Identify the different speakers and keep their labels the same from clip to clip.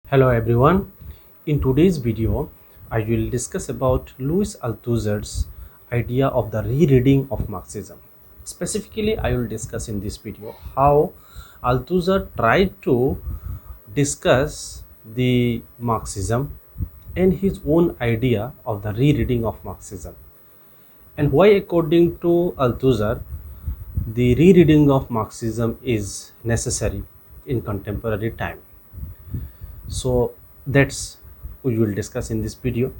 Speaker 1: Hello everyone. In today's video, I will discuss about Louis Althusser's idea of the rereading of Marxism. Specifically, I will discuss in this video how Althusser tried to discuss the Marxism and his own idea of the rereading of Marxism, and why, according to Althusser, the rereading of Marxism is necessary in contemporary time. So that's we will discuss in this video.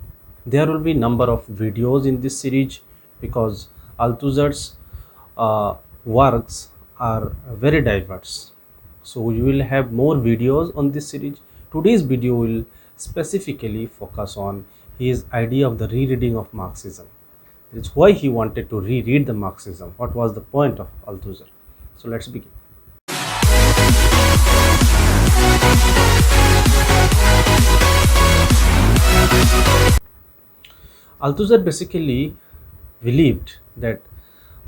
Speaker 1: There will be number of videos in this series because Althusser's uh, works are very diverse, so we will have more videos on this series. Today's video will specifically focus on his idea of the rereading of Marxism. It's why he wanted to reread the Marxism. What was the point of Althusser? So let's begin. Althusser basically believed that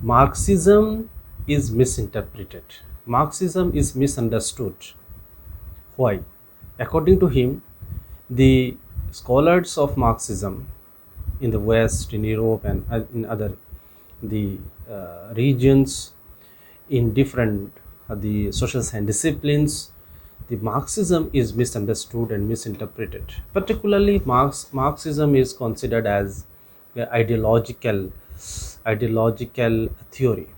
Speaker 1: Marxism is misinterpreted. Marxism is misunderstood. Why? According to him, the scholars of Marxism in the West, in Europe, and in other the regions, in different the social science disciplines, the Marxism is misunderstood and misinterpreted. Particularly, Marxism is considered as a ideological theory.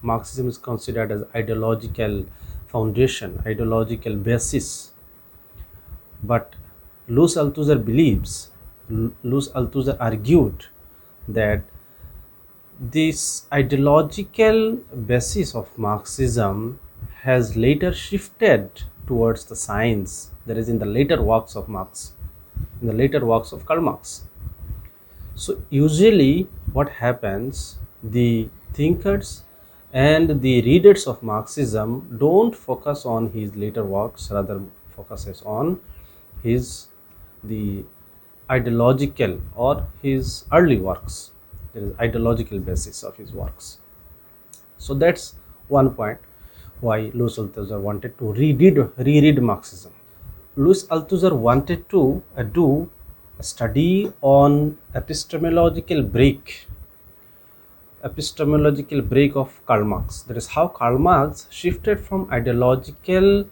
Speaker 1: Marxism is considered as ideological foundation, ideological basis. But Louis Althusser argued that this ideological basis of Marxism has later shifted towards the science, that is, in the later works of Marx, in the later works of Karl Marx. So, usually, what happens, the thinkers and the readers of Marxism don't focus on his later works, rather, focuses on his the ideological or his early works. There is ideological basis of his works. So that's one point why Louis Althusser wanted to reread Marxism. Louis Althusser wanted to do a study on epistemological break of Karl Marx. That is how Karl Marx shifted from ideological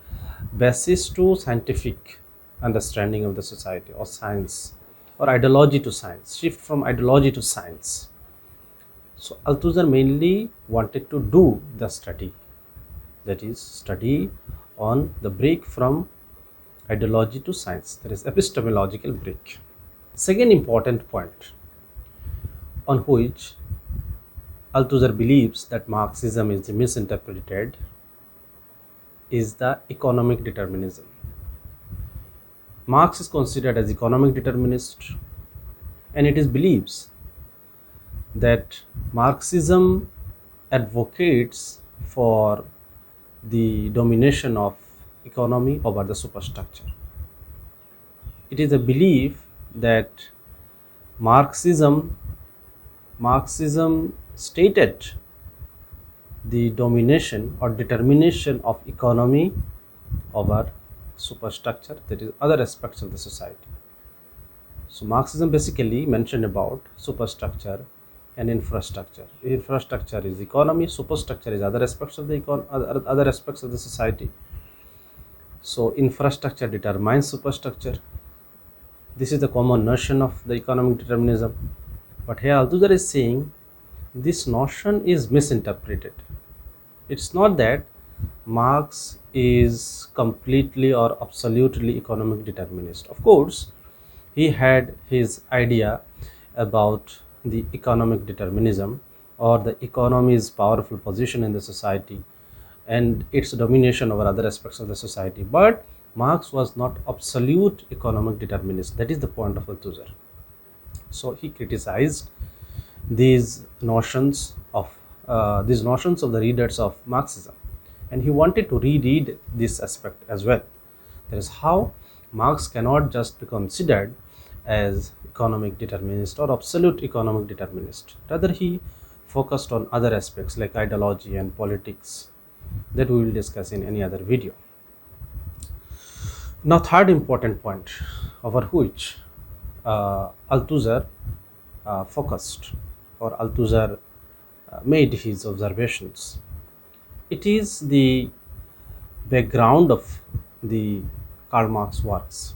Speaker 1: basis to scientific understanding of the society or science, or ideology to science, shift from ideology to science. So Althusser mainly wanted to do the study, that is study on the break from ideology to science, that is epistemological break. Second important point on which Althusser believes that Marxism is misinterpreted is the economic determinism. Marx is considered as economic determinist, and it is believes that Marxism advocates for the domination of economy over the superstructure. It is a belief that Marxism stated the domination or determination of economy over superstructure, that is other aspects of the society. So Marxism basically mentioned about superstructure and infrastructure. Infrastructure is economy, superstructure is other aspects of the other aspects of the society. So infrastructure determines superstructure. This is the common notion of the economic determinism. But here Althusser is saying this notion is misinterpreted. It's not that Marx is completely or absolutely economic determinist. Of course, he had his idea about the economic determinism or the economy's powerful position in the society and its domination over other aspects of the society. But Marx was not absolute economic determinist. That is the point of Althusser. So he criticized these notions of the readers of Marxism, and he wanted to reread this aspect as well. That is how Marx cannot just be considered as economic determinist or absolute economic determinist. Rather, he focused on other aspects like ideology and politics that we will discuss in any other video. Now, third important point over which Althusser focused, or Althusser made his observations. It is the background of the Karl Marx works,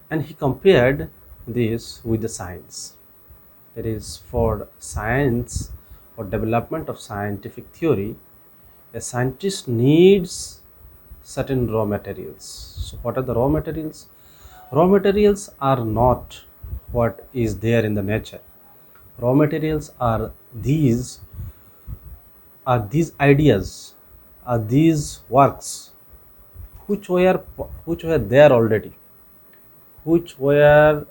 Speaker 1: and he compared this with the science. That is, for science or development of scientific theory, a scientist needs certain raw materials. So, what are the raw materials? Raw materials are not what is there in the nature. Raw materials are these ideas, are these works which were there already, which were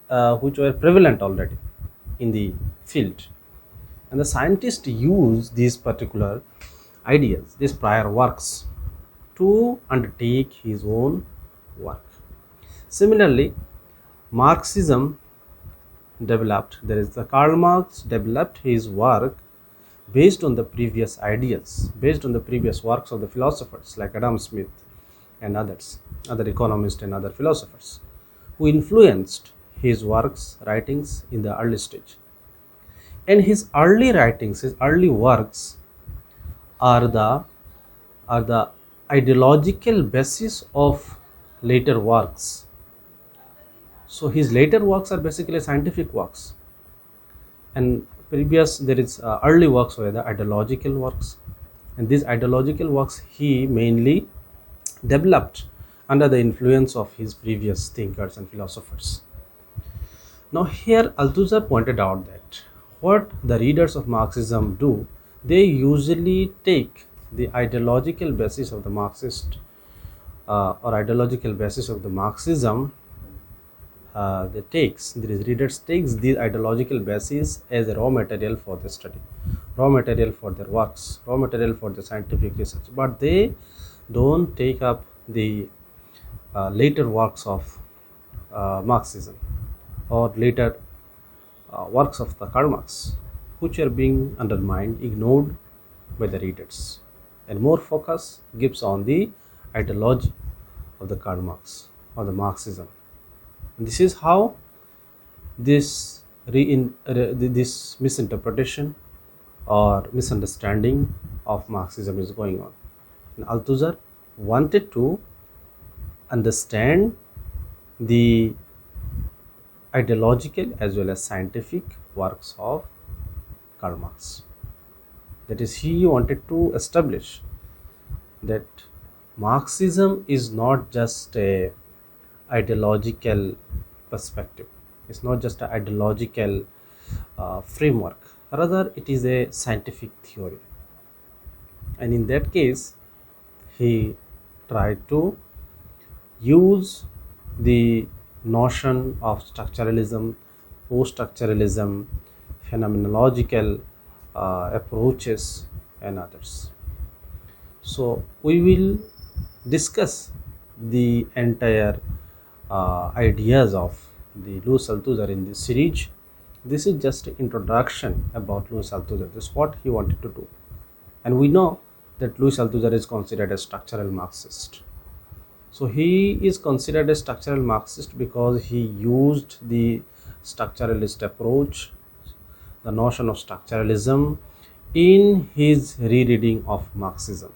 Speaker 1: prevalent already in the field, and the scientist use these particular ideas, these prior works, to undertake his own work. Similarly, Marxism developed, there is the Karl Marx developed his work based on the previous ideas, based on the previous works of the philosophers like Adam Smith and others, other economists and other philosophers who influenced his works, writings in the early stage. And his early writings, his early works are the ideological basis of later works. So his later works are basically scientific works, and previous there is early works were the ideological works, and these ideological works he mainly developed under the influence of his previous thinkers and philosophers. Now here Althusser pointed out that what the readers of Marxism do, they usually take the ideological basis of the Marxist or ideological basis of the Marxism. The readers takes the ideological basis as a raw material for the study, raw material for their works, raw material for the scientific research, but they don't take up the later works of Marxism, or later works of the Karl Marx, which are being undermined, ignored by the readers, and more focus gives on the ideology of the Karl Marx or the Marxism. And this is how this misinterpretation or misunderstanding of Marxism is going on. And Althusser wanted to understand the ideological as well as scientific works of Karl Marx. That is, he wanted to establish that Marxism is not just a ideological perspective, it's not just an ideological framework, rather it is a scientific theory. And in that case, he tried to use the notion of structuralism, post-structuralism, phenomenological approaches and others. So we will discuss the entire ideas of the Louis Althusser in this series. This is just an introduction about Louis Althusser. This is what he wanted to do. And we know that Louis Althusser is considered a structural Marxist. So he is considered a structural Marxist because he used the structuralist approach, the notion of structuralism, in his rereading of Marxism.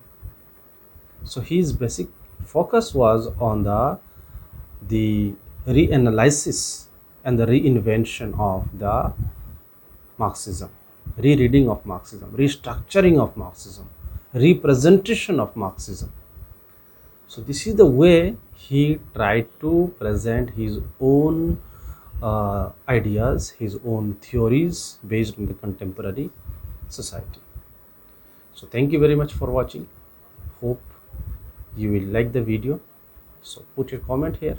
Speaker 1: So his basic focus was on the reanalysis and the reinvention of the Marxism, rereading of Marxism, restructuring of Marxism, representation of Marxism. So this is the way he tried to present his own ideas, his own theories based on the contemporary society. So thank you very much for watching. Hope you will like the video. So put your comment here